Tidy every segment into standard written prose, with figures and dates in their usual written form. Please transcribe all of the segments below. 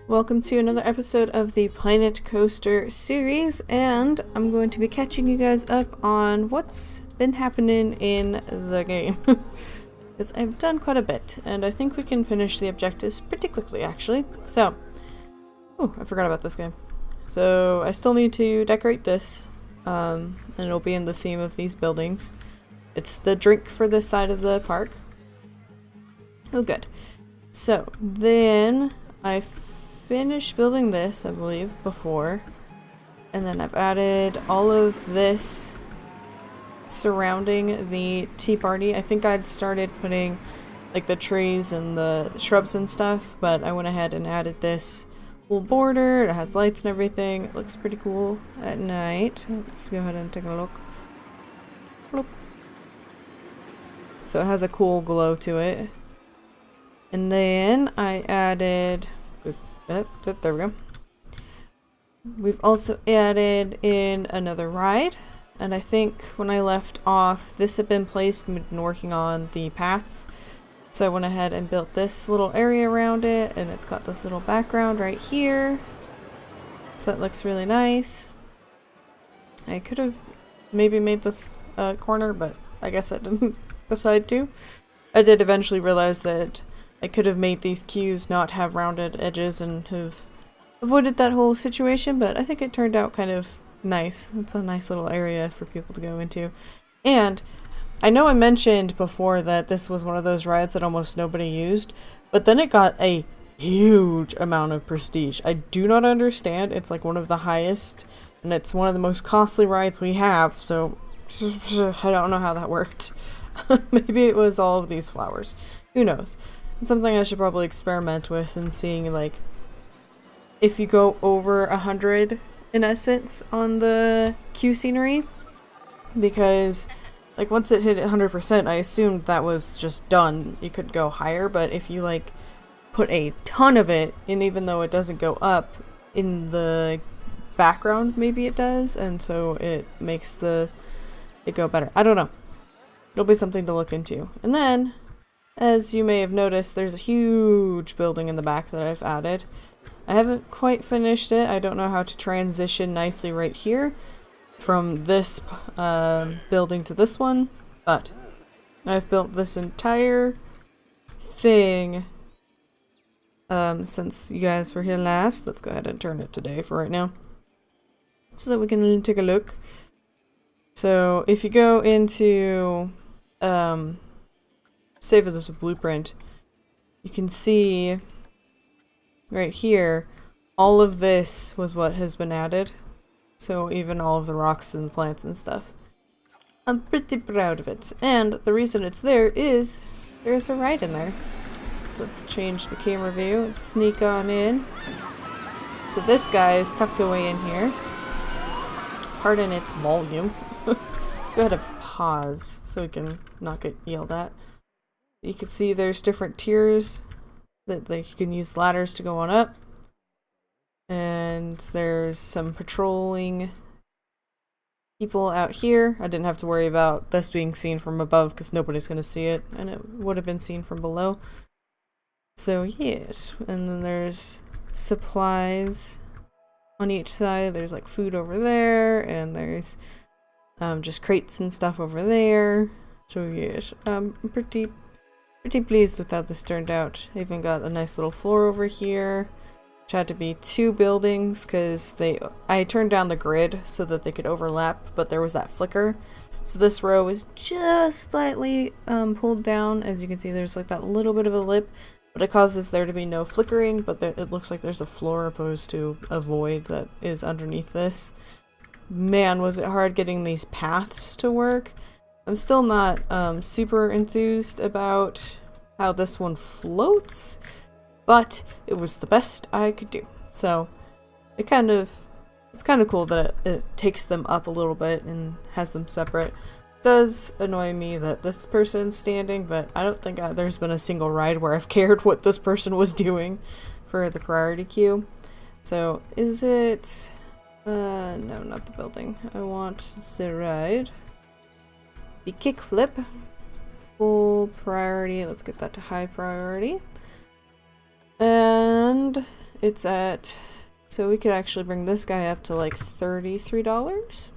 Welcome to another episode of the Planet Coaster series, and I'm going to be catching you guys up on what's been happening in the game. Because I've done quite a bit, and I think we can finish the objectives pretty quickly, actually. So, oh, I forgot about this game. So, I still need to decorate this, and it'll be in the theme of these buildings. It's the drink for this side of the park. Oh, good. So, then I finished building this, I believe, before. And then I've added all of this surrounding the tea party. I think I'd started putting like the trees and the shrubs and stuff, but I went ahead and added this whole border. It has lights and everything. It looks pretty cool at night. Let's go ahead and take a look. Bloop. So it has a cool glow to it. And then I added... there we go. We've also added in another ride, and I think when I left off, this had been placed and we'd been working on the paths. So I went ahead and built this little area around it, and it's got this little background right here. So that looks really nice. I could have maybe made this corner, but I guess I didn't decide to. I did eventually realize that I could have made these queues not have rounded edges and have avoided that whole situation, but I think it turned out kind of nice. It's a nice little area for people to go into. And I know I mentioned before that this was one of those rides that almost nobody used, but then it got a huge amount of prestige. I do not understand. It's like one of the highest, and it's one of the most costly rides we have, so I don't know how that worked. Maybe it was all of these flowers. Who knows? It's something I should probably experiment with and seeing, like, if you go over 100 in essence on the queue scenery, because like once it hit 100%, I assumed that was just done. You could go higher, but if you like put a ton of it, and even though it doesn't go up in the background, maybe it does, and so it makes it go better. I don't know. It'll be something to look into. And then, as you may have noticed, there's a huge building in the back that I've added. I haven't quite finished it. I don't know how to transition nicely right here from this building to this one, but I've built this entire thing since you guys were here last. Let's go ahead and turn it to day for right now so that we can take a look. So if you go into save as a blueprint, you can see right here all of this was what has been added, so even all of the rocks and plants and stuff. I'm pretty proud of it, and the reason it's there is there's a ride in there. So let's change the camera view and sneak on in. So this guy is tucked away in here. Pardon its volume. Let's go ahead and pause so we can not get yelled at. You can see there's different tiers that you can use ladders to go on up. And there's some patrolling people out here. I didn't have to worry about this being seen from above because nobody's going to see it, and it would have been seen from below. So yes, and then there's supplies on each side. There's like food over there, and there's just crates and stuff over there. So yes, I'm pretty pleased with how this turned out. I even got a nice little floor over here, which had to be 2 buildings because I turned down the grid so that they could overlap, but there was that flicker. So this row is just slightly pulled down. As you can see, there's like that little bit of a lip, but it causes there to be no flickering, but it looks like there's a floor opposed to a void that is underneath this. Man, was it hard getting these paths to work. I'm still not super enthused about how this one floats, but it was the best I could do. So it's kind of cool that it takes them up a little bit and has them separate. It does annoy me that this person's standing, but I don't think there's been a single ride where I've cared what this person was doing for the priority queue. So is it... no, not the building. I want the ride. The kickflip, full priority. Let's get that to high priority. And it's at, so we could actually bring this guy up to like $33.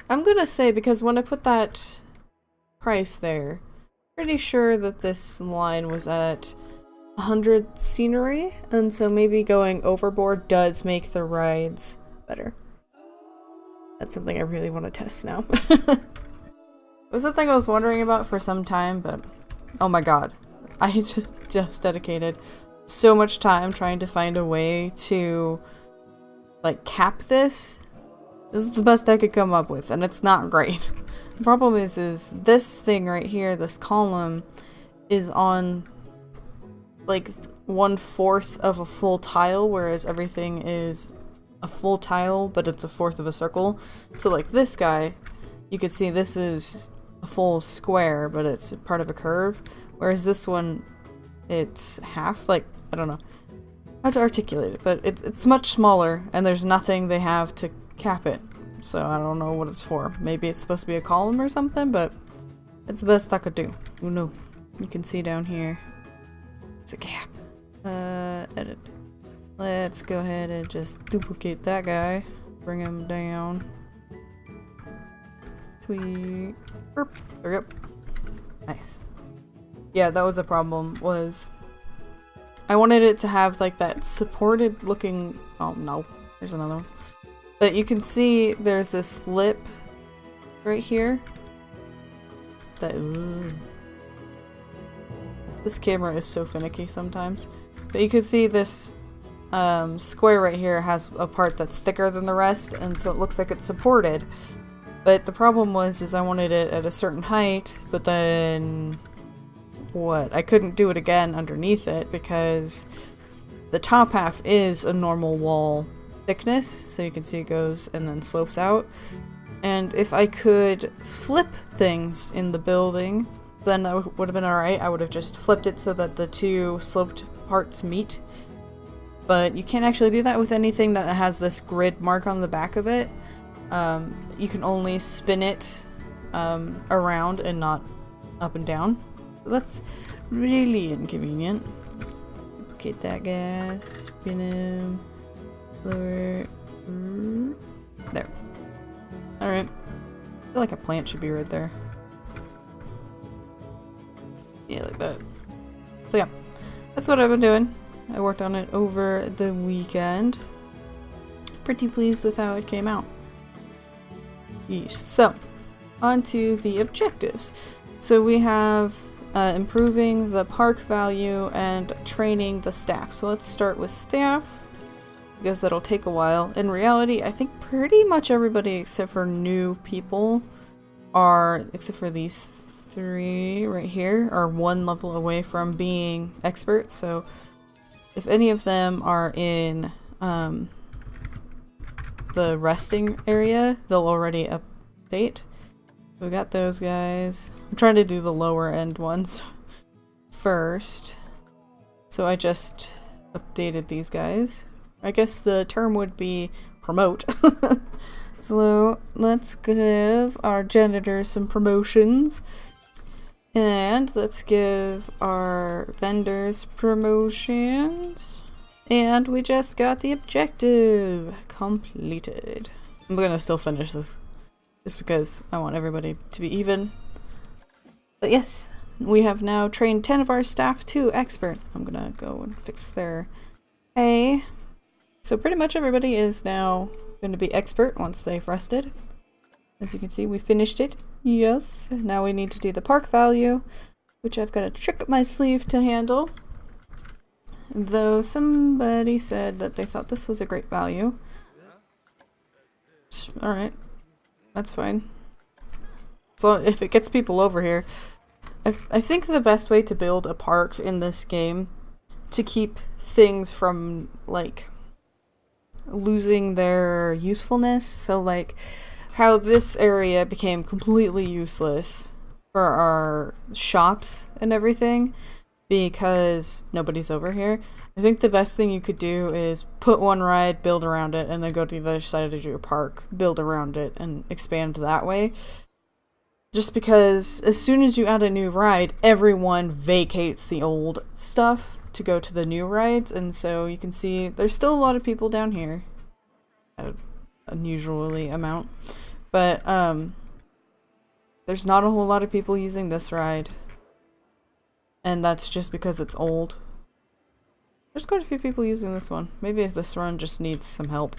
I'm gonna say, because when I put that price there, pretty sure that this line was at 100 scenery, and so maybe going overboard does make the rides better. That's something I really want to test now. It was something I was wondering about for some time, but oh my god. I just dedicated so much time trying to find a way to like cap this. This is the best I could come up with, and it's not great. The problem is this thing right here, this column, is on like 1/4 of a full tile, whereas everything is a full tile, but it's 1/4 of a circle. So like this guy, you could see this is a full square, but it's part of a curve, whereas this one, it's half. Like, I don't know how to articulate it, but it's much smaller, and there's nothing they have to cap it. So I don't know what it's for. Maybe it's supposed to be a column or something, but it's the best I could do. Oh no. You can see down here. It's a gap. Edit. Let's go ahead and just duplicate that guy. Bring him down. Tweet. Burp. There we go. Nice. Yeah, that was a problem, was I wanted it to have like that supported looking, oh no, there's another one. But you can see there's this lip right here. That, this camera is so finicky sometimes. But you can see this square right here has a part that's thicker than the rest, and so it looks like it's supported. But the problem is I wanted it at a certain height, but then what? I couldn't do it again underneath it because the top half is a normal wall thickness, so you can see it goes and then slopes out. And if I could flip things in the building, then that would have been alright. I would have just flipped it so that the two sloped parts meet. But you can't actually do that with anything that has this grid mark on the back of it. You can only spin it around and not up and down. So that's really inconvenient. Let's duplicate that guy, spin him, lower, there. Alright. I feel like a plant should be right there. Yeah, like that. So yeah, that's what I've been doing. I worked on it over the weekend. Pretty pleased with how it came out. Yeesh. So, on to the objectives. So we have improving the park value and training the staff. So let's start with staff, because that'll take a while. In reality, I think pretty much everybody except for new people are, except for these three right here, are one level away from being experts. So if any of them are in the resting area, they'll already update. We got those guys. I'm trying to do the lower end ones first. So I just updated these guys. I guess the term would be promote. So let's give our janitors some promotions. And let's give our vendors promotions. And we just got the objective completed. I'm gonna still finish this just because I want everybody to be even. But yes, we have now trained 10 of our staff to expert. I'm gonna go and fix their pay. So pretty much everybody is now going to be expert once they've rested. As you can see, we finished it. Yes. Now we need to do the park value, which I've got a trick up my sleeve to handle. Though somebody said that they thought this was a great value. Alright. That's fine. So if it gets people over here. I think the best way to build a park in this game to keep things from, like, losing their usefulness. So like how this area became completely useless for our shops and everything because nobody's over here. I think the best thing you could do is put one ride, build around it, and then go to the other side to do a park, build around it, and expand that way. Just because as soon as you add a new ride, everyone vacates the old stuff. to go to the new rides, and so you can see there's still a lot of people down here. An unusually amount. But there's not a whole lot of people using this ride. And that's just because it's old. There's quite a few people using this one. Maybe this run just needs some help.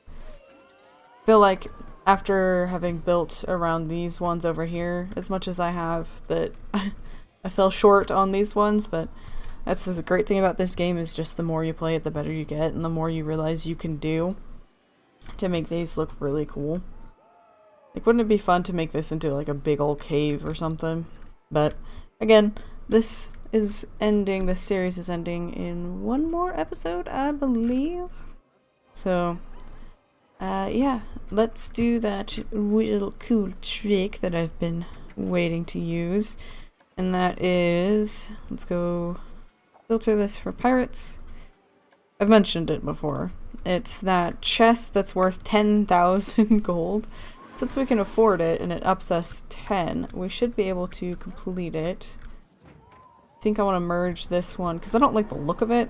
I feel like after having built around these ones over here as much as I have, that I fell short on these ones, but that's the great thing about this game, is just the more you play it, the better you get, and the more you realize you can do to make these look really cool. Like, wouldn't it be fun to make this into like a big old cave or something? But again, this series is ending in one more episode, I believe. So yeah, let's do that little cool trick that I've been waiting to use. And that is, let's go filter this for pirates. I've mentioned it before. It's that chest that's worth 10,000 gold. Since we can afford it and it ups us 10, we should be able to complete it. I think I want to merge this one because I don't like the look of it.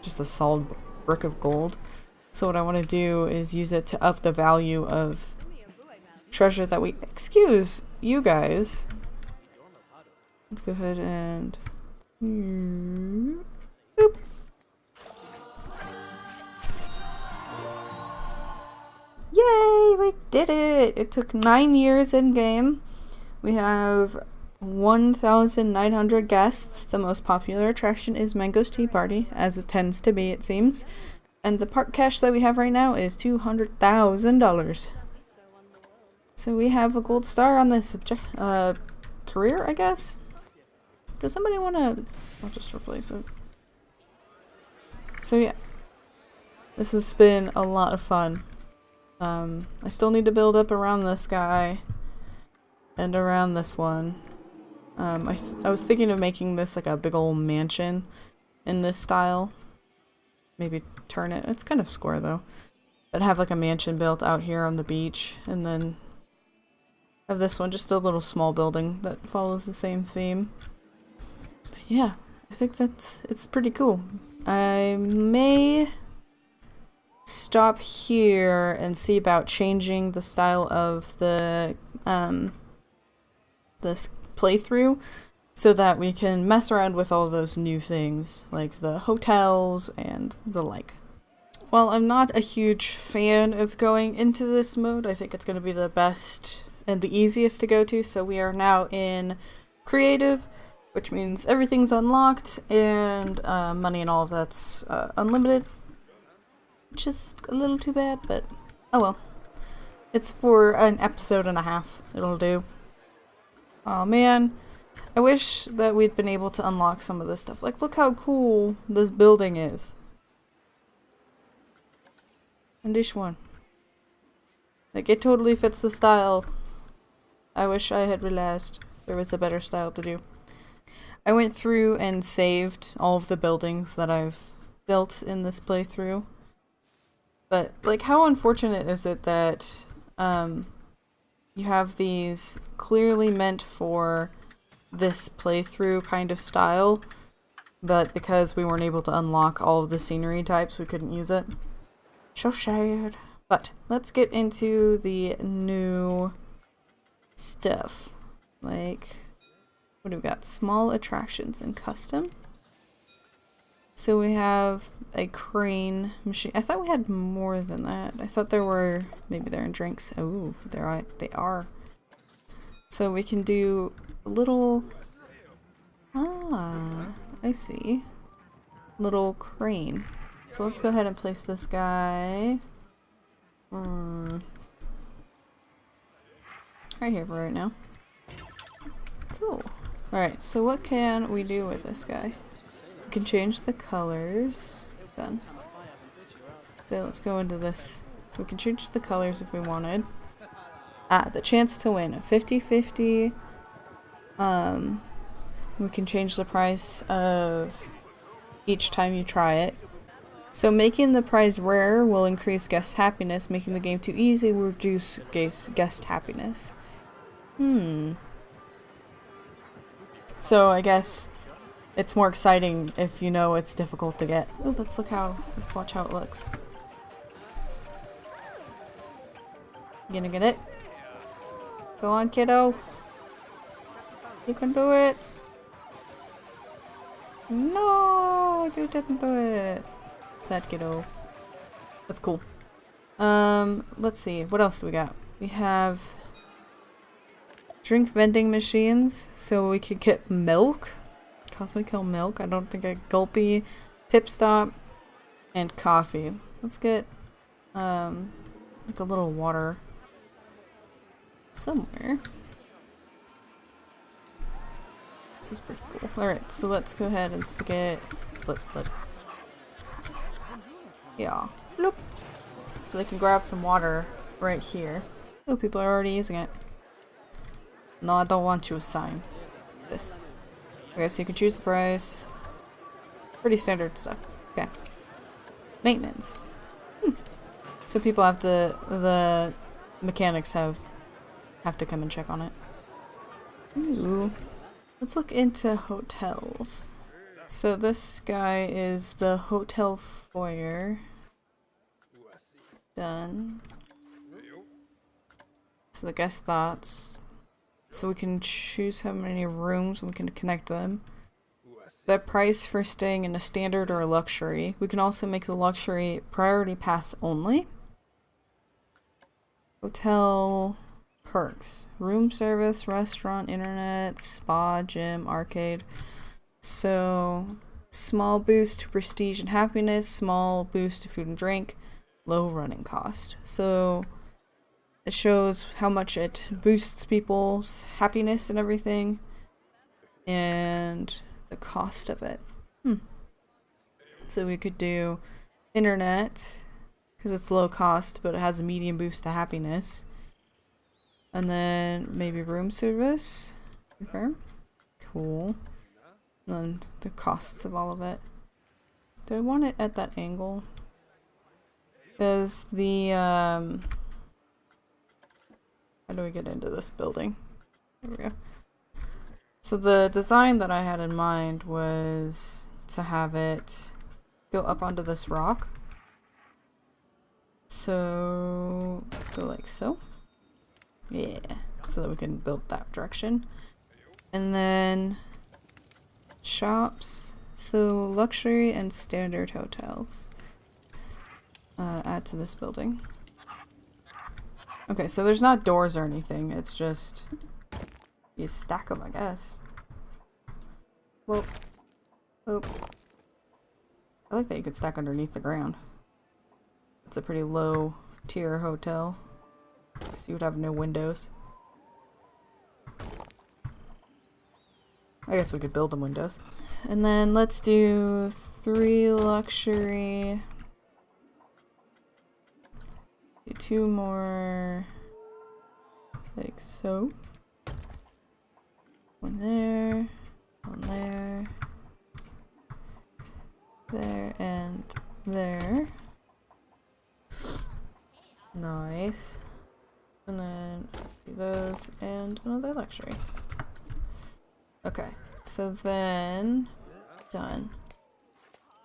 Just a solid brick of gold. So what I want to do is use it to up the value of treasure that we... Excuse you guys. Let's go ahead and... Boop. Yay! We did it! It took 9 years in game. We have 1,900 guests. The most popular attraction is Mango's Tea Party, as it tends to be, it seems. And the park cash that we have right now is $200,000. So we have a gold star on this career, I guess? Does somebody want to... I'll just replace it. So yeah. This has been a lot of fun. I still need to build up around this guy. And around this one. I was thinking of making this like a big old mansion in this style. Maybe turn it. It's kind of square though. But have like a mansion built out here on the beach. And then have this one, just a little small building that follows the same theme. But yeah, I think it's pretty cool. I may stop here and see about changing the style of the this playthrough so that we can mess around with all those new things like the hotels and the like. While I'm not a huge fan of going into this mode, I think it's going to be the best and the easiest to go to. So we are now in creative, which means everything's unlocked and money and all of that's unlimited, which is a little too bad, but oh well. It's for an episode and a half. It'll do. Oh man, I wish that we'd been able to unlock some of this stuff. Like, look how cool this building is. And this one. Like, it totally fits the style. I wish I had realized there was a better style to do. I went through and saved all of the buildings that I've built in this playthrough. But, like, how unfortunate is it that you have these clearly meant for this playthrough kind of style, but because we weren't able to unlock all of the scenery types, we couldn't use it. So sad. But let's get into the new stuff. Like, what do we got? Small attractions and custom. So we have a crane machine. I thought we had more than that. I thought there were, maybe they're in drinks. Oh, they are. So we can do a little, I see. Little crane. So let's go ahead and place this guy. Right here for right now. Cool. Alright, so what can we do with this guy? We can change the colors. Done. So let's go into this. So we can change the colors if we wanted. The chance to win. 50-50. We can change the price of each time you try it. So making the prize rare will increase guest happiness. Making the game too easy will reduce guest happiness. So I guess it's more exciting if you know it's difficult to get. Oh, let's watch how it looks. You gonna get it? Go on, kiddo. You can do it. No, you didn't do it. Sad kiddo. That's cool. Let's see. What else do we got? We have drink vending machines, so we could get milk. Cosmic Hill milk. I don't think Gulpy, Pip Stop, and coffee. Let's get like a little water somewhere. This is pretty cool. Alright, so let's go ahead and stick it. Flip. Yeah. Bloop. So they can grab some water right here. Oh, people are already using it. No, I don't want you to sign this. Okay, so you can choose the price. Pretty standard stuff. Okay. Maintenance. So people have to, the mechanics have to come and check on it. Ooh. Let's look into hotels. So this guy is the hotel foyer. Done. So the guest thoughts. So we can choose how many rooms and we can connect them. The price for staying in a standard or a luxury. We can also make the luxury priority pass only. Hotel perks. Room service, restaurant, internet, spa, gym, arcade. So small boost to prestige and happiness, small boost to food and drink, low running cost. So it shows how much it boosts people's happiness and everything, and the cost of it. So we could do internet, because it's low cost, but it has a medium boost to happiness. And then maybe room service. Confirm. Cool. And then the costs of all of it. Do I want it at that angle? Because the, how do we get into this building? There we go. So the design that I had in mind was to have it go up onto this rock. So let's go like so. Yeah, so that we can build that direction. And then shops. So luxury and standard hotels. Add to this building. Okay, so there's not doors or anything. It's just you stack them, I guess. Well, I like that you could stack underneath the ground. It's a pretty low tier hotel, because you would have no windows. I guess we could build them windows. And then let's do 3 luxury. Do 2 more, like so. 1 there, 1 there, there, and there. Nice. And then do those and another luxury. Okay, so then done.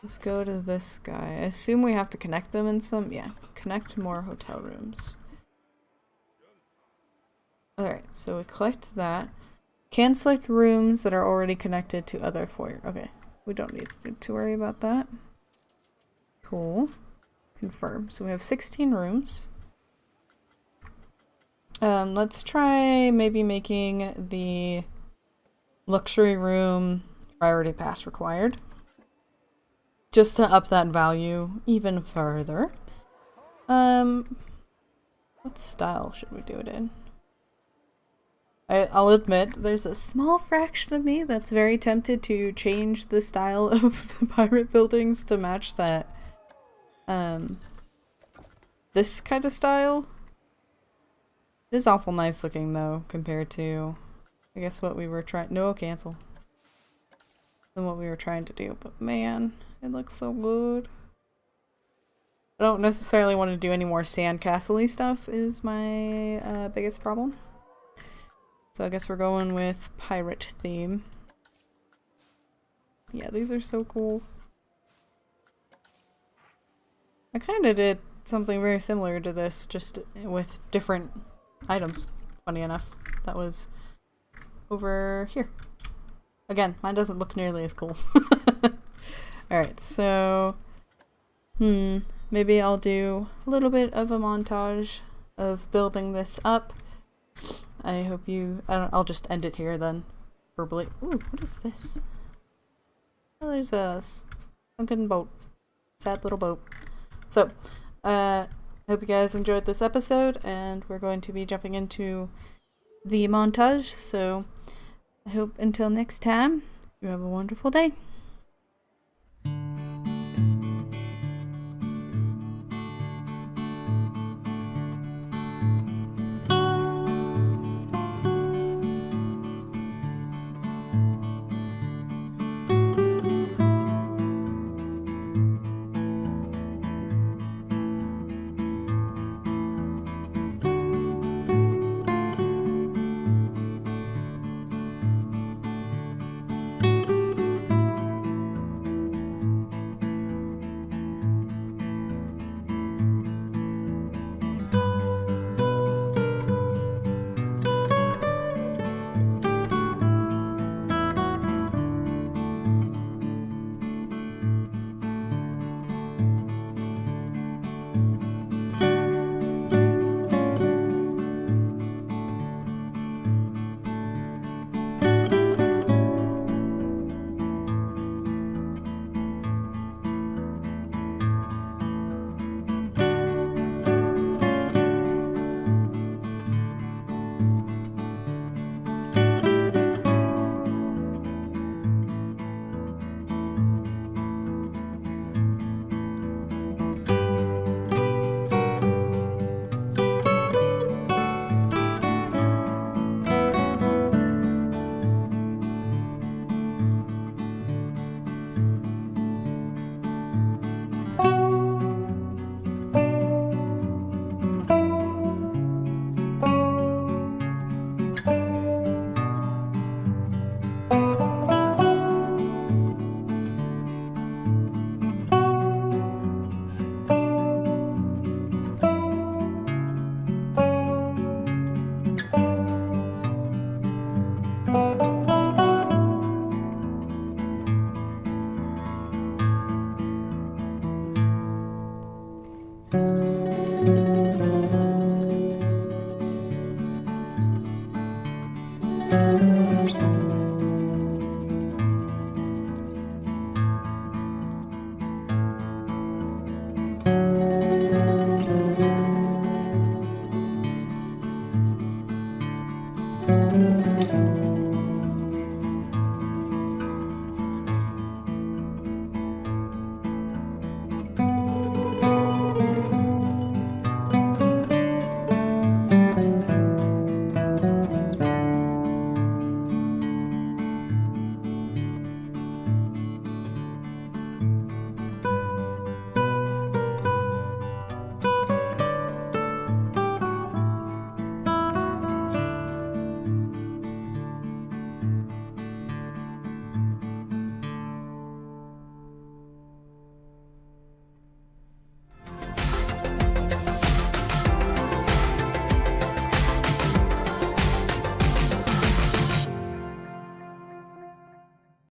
Let's go to this guy. I assume we have to connect them in some, yeah, connect more hotel rooms. Alright, so we collect that. Can select rooms that are already connected to other foyer. Okay, we don't need to worry about that. Cool. Confirm. So we have 16 rooms. Let's try maybe making the luxury room priority pass required. Just to up that value even further. What style should we do it in? I'll admit, there's a small fraction of me that's very tempted to change the style of the pirate buildings to match that, this kind of style. It is awful nice looking though, compared to, I guess what we were trying- no, cancel. Than what we were trying to do, but man, it looks so good. I don't necessarily want to do any more sandcastle-y stuff is my biggest problem. So I guess we're going with pirate theme. Yeah, these are so cool. I kind of did something very similar to this, just with different items, funny enough. That was over here. Again, mine doesn't look nearly as cool. Alright, so... maybe I'll do a little bit of a montage of building this up. I hope you... I'll just end it here then, verbally. Ooh, what is this? Oh, there's a sunken boat. Sad little boat. So, I hope you guys enjoyed this episode, and we're going to be jumping into the montage, so I hope until next time, you have a wonderful day.